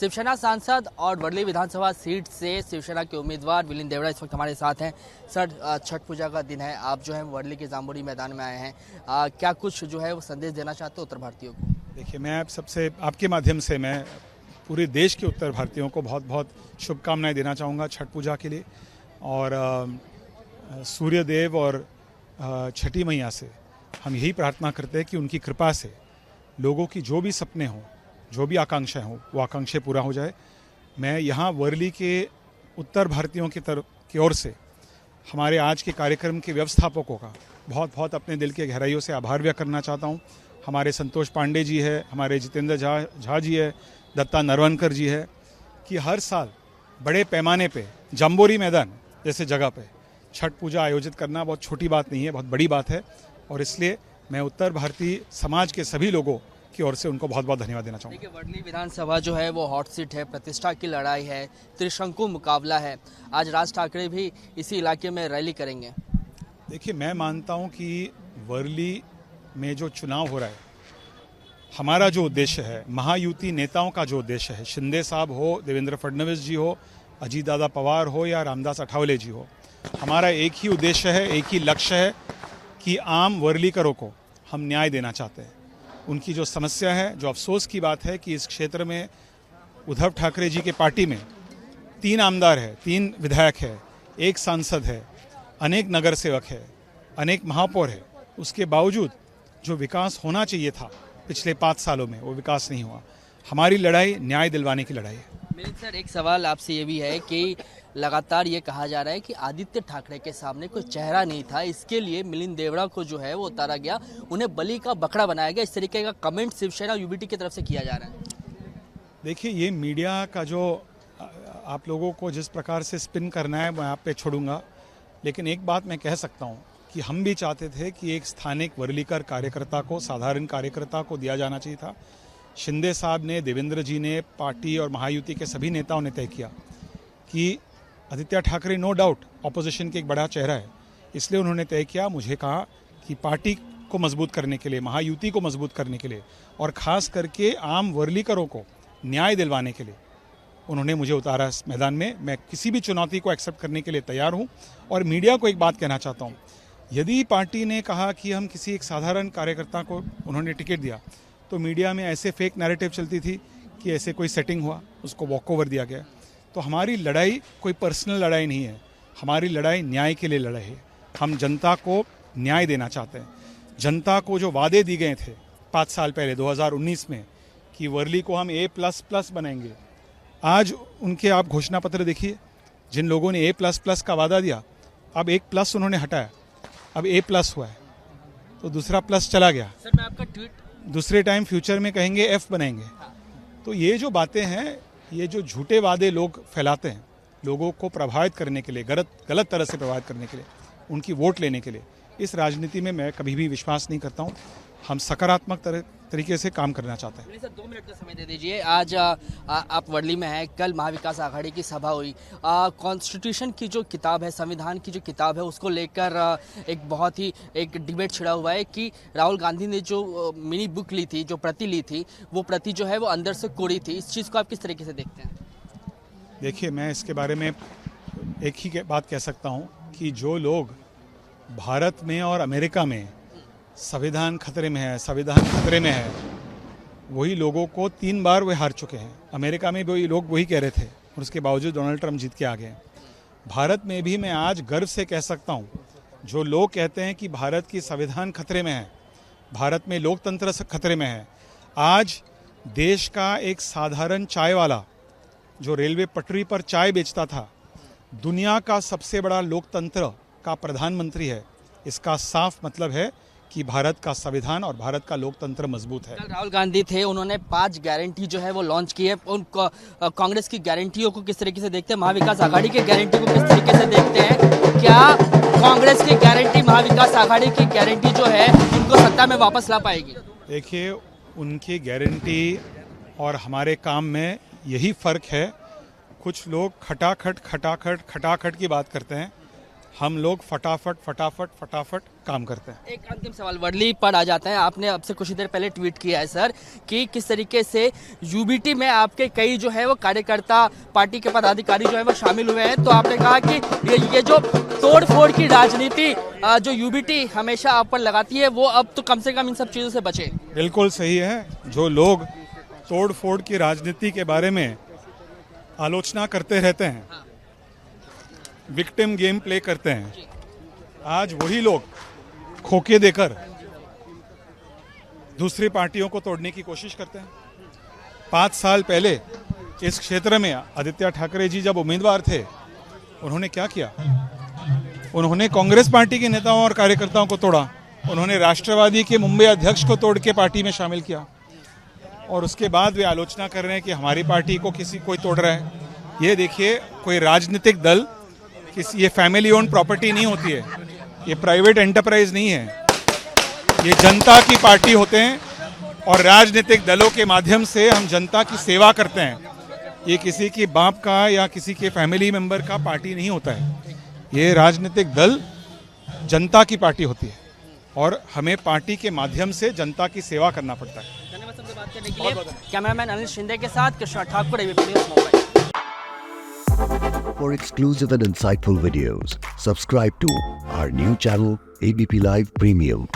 शिवसेना सांसद और वर्ली विधानसभा सीट से शिवसेना के उम्मीदवार मिलिंद देवड़ा इस वक्त हमारे साथ हैं। सर, छठ पूजा का दिन है, आप जो है वर्ली के जामुरी मैदान में आए हैं, क्या कुछ जो है वो संदेश देना चाहते हो उत्तर भारतीयों को? देखिए, मैं सबसे आपके माध्यम से मैं पूरे देश के उत्तर भारतीयों को बहुत बहुत शुभकामनाएं देना चाहूँगा छठ पूजा के लिए। और सूर्य देव और छठी मैया से हम यही प्रार्थना करते हैं कि उनकी कृपा से लोगों की जो भी सपने हों, जो भी आकांक्षाएं हों, वो आकांक्षाएं पूरा हो जाए। मैं यहाँ वर्ली के उत्तर भारतीयों की ओर से हमारे आज के कार्यक्रम के व्यवस्थापकों का बहुत बहुत अपने दिल के गहराइयों से आभार व्यक्त करना चाहता हूँ। हमारे संतोष पांडे जी है, हमारे जितेंद्र झा जी है, दत्ता नरवनकर जी है, कि हर साल बड़े पैमाने पे जाम्बोरी मैदान जैसे जगह पे छठ पूजा आयोजित करना बहुत छोटी बात नहीं है, बहुत बड़ी बात है। और इसलिए मैं उत्तर भारतीय समाज के सभी लोगों की ओर से उनको बहुत बहुत धन्यवाद देना चाहूँगा। देखिए, वर्ली विधानसभा जो है वो हॉट सीट है, प्रतिष्ठा की लड़ाई है, त्रिशंकु मुकाबला है। आज राज ठाकरे भी इसी इलाके में रैली करेंगे। देखिए, मैं मानता हूँ कि वर्ली में जो चुनाव हो रहा है, हमारा जो उद्देश्य है, महायुति नेताओं का जो उद्देश्य है, शिंदे साहब हो, देवेंद्र फडणवीस जी हो, अजीत दादा पवार हो या रामदास अठावले जी हो, हमारा एक ही उद्देश्य है, एक ही लक्ष्य है कि आम वर्लीकरों को हम न्याय देना चाहते हैं। उनकी जो समस्या है, जो अफसोस की बात है कि इस क्षेत्र में उद्धव ठाकरे जी के पार्टी में 3 आमदार है, 3 विधायक है, 1 सांसद है, अनेक नगर सेवक है, अनेक महापौर है, उसके बावजूद जो विकास होना चाहिए था पिछले 5 सालों में, वो विकास नहीं हुआ। हमारी लड़ाई न्याय दिलवाने की लड़ाई है। मिलिंद सर, एक सवाल आपसे ये भी है कि लगातार ये कहा जा रहा है कि आदित्य ठाकरे के सामने कोई चेहरा नहीं था, इसके लिए मिलिंद देवड़ा को जो है वो उतारा गया, उन्हें बलि का बकरा बनाया गया, इस तरीके का कमेंट शिवसेना यूबीटी की तरफ से किया जा रहा है। देखिए, ये मीडिया का जो आप लोगों को जिस प्रकार से स्पिन करना है मैं आप पे छोड़ूंगा, लेकिन एक बात मैं कह सकता हूँ कि हम भी चाहते थे कि एक स्थानिक वर्लीकर कार्यकर्ता को, साधारण कार्यकर्ता को दिया जाना चाहिए था। शिंदे साहब ने, देवेंद्र जी ने, पार्टी और महायुति के सभी नेताओं ने तय किया कि Aditya Thackeray no doubt opposition के एक बड़ा चेहरा है, इसलिए उन्होंने तय किया, मुझे कहा कि पार्टी को मजबूत करने के लिए, महायुति को मजबूत करने के लिए और ख़ास करके आम वर्लीकरों को न्याय दिलवाने के लिए उन्होंने मुझे उतारा इस मैदान में। मैं किसी भी चुनौती को एक्सेप्ट करने के लिए तैयार हूँ। और मीडिया को एक बात कहना चाहता हूँ, यदि पार्टी ने कहा कि हम किसी एक साधारण कार्यकर्ता को उन्होंने टिकट दिया, तो मीडिया में ऐसे फेक नैरेटिव चलती थी कि ऐसे कोई सेटिंग हुआ, उसको वॉकओवर दिया गया। तो हमारी लड़ाई कोई पर्सनल लड़ाई नहीं है, हमारी लड़ाई न्याय के लिए लड़ाई है। हम जनता को न्याय देना चाहते हैं। जनता को जो वादे दिए गए थे 5 साल पहले 2019 में कि वर्ली को हम A++ बनाएंगे, आज उनके आप घोषणा पत्र देखिए। जिन लोगों ने A++ का वादा दिया, अब एक प्लस उन्होंने हटाया, अब A+ हुआ है, तो दूसरा प्लस चला गया। सर, मैं आपका ट्वीट दूसरे टाइम फ्यूचर में कहेंगे F बनाएंगे। तो ये जो बातें हैं, ये जो झूठे वादे लोग फैलाते हैं लोगों को प्रभावित करने के लिए, गलत तरह से प्रभावित करने के लिए, उनकी वोट लेने के लिए, इस राजनीति में मैं कभी भी विश्वास नहीं करता हूँ। हम सकारात्मक तरीके से काम करना चाहते हैं। सर, 2 मिनट का समय दे दीजिए। आज आप वर्ली में हैं, कल महाविकास आघाड़ी की सभा हुई, कॉन्स्टिट्यूशन की जो किताब है, संविधान की जो किताब है, उसको लेकर एक बहुत ही एक डिबेट छिड़ा हुआ है कि राहुल गांधी ने जो मिनी बुक ली थी, जो प्रति ली थी, वो प्रति जो है वो अंदर से कोरी थी। इस चीज़ को आप किस तरीके से देखते हैं? देखिए, मैं इसके बारे में एक ही बात कह सकता हूँ कि जो लोग भारत में और अमेरिका में संविधान खतरे में है, संविधान खतरे में है, वही लोगों को 3 बार वे हार चुके हैं। अमेरिका में भी लोग वही कह रहे थे और उसके बावजूद डोनाल्ड ट्रंप जीत के आ गए। भारत में भी मैं आज गर्व से कह सकता हूँ, जो लोग कहते हैं कि भारत की संविधान खतरे में है, भारत में लोकतंत्र खतरे में है, आज देश का एक साधारण चाय वाला जो रेलवे पटरी पर चाय बेचता था, दुनिया का सबसे बड़ा लोकतंत्र का प्रधानमंत्री है। इसका साफ मतलब है कि भारत का संविधान और भारत का लोकतंत्र मजबूत है। राहुल गांधी थे, उन्होंने 5 गारंटी जो है वो लॉन्च की है। उन कांग्रेस की गारंटियों को किस तरीके से देखते हैं, महाविकास आघाड़ी की गारंटी को किस तरीके से देखते हैं? क्या कांग्रेस की गारंटी, महाविकास आघाड़ी की गारंटी जो है, उनको सत्ता में वापस ला पाएगी? देखिए, उनकी गारंटी और हमारे काम में यही फर्क है। कुछ लोग खटाखट की बात करते हैं, हम लोग फटाफट काम करते हैं। एक अंतिम सवाल वर्ली पर आ जाते हैं। आपने अब से कुछ ही देर पहले ट्वीट किया है सर कि किस तरीके से यूबीटी में आपके कई जो है वो कार्यकर्ता, पार्टी के पदाधिकारी जो है वो शामिल हुए हैं। तो आपने कहा कि ये जो तोड़ फोड़ की राजनीति जो यूबीटी हमेशा आप पर लगाती है, वो अब तो कम से कम इन सब चीज़ों से बचे। बिल्कुल सही है। जो लोग तोड़ फोड़ की राजनीति के बारे में आलोचना करते रहते हैं, विक्टिम गेम प्ले करते हैं, आज वही लोग खोके देकर दूसरी पार्टियों को तोड़ने की कोशिश करते हैं। 5 साल पहले इस क्षेत्र में आदित्य ठाकरे जी जब उम्मीदवार थे, उन्होंने क्या किया? उन्होंने कांग्रेस पार्टी के नेताओं और कार्यकर्ताओं को तोड़ा। उन्होंने राष्ट्रवादी के मुंबई अध्यक्ष को तोड़ के पार्टी में शामिल किया, और उसके बाद वे आलोचना कर रहे हैं कि हमारी पार्टी को कोई तोड़ रहा है। ये देखिए, कोई राजनीतिक दल ये फैमिली ओन प्रॉपर्टी नहीं होती है, ये प्राइवेट एंटरप्राइज नहीं है, ये जनता की पार्टी होते हैं, और राजनीतिक दलों के माध्यम से हम जनता की सेवा करते हैं। ये किसी की बाप का या किसी के फैमिली मेंबर का पार्टी नहीं होता है। ये राजनीतिक दल जनता की पार्टी होती है, और हमें पार्टी के माध्यम से जनता की सेवा करना पड़ता है। धन्यवाद सबसे बात करने के लिए। कैमरामैन अनिल शिंदे के साथ Krishna Thakur, ABP news Mumbai. For exclusive and insightful videos, subscribe to our new channel ABP Live Premium.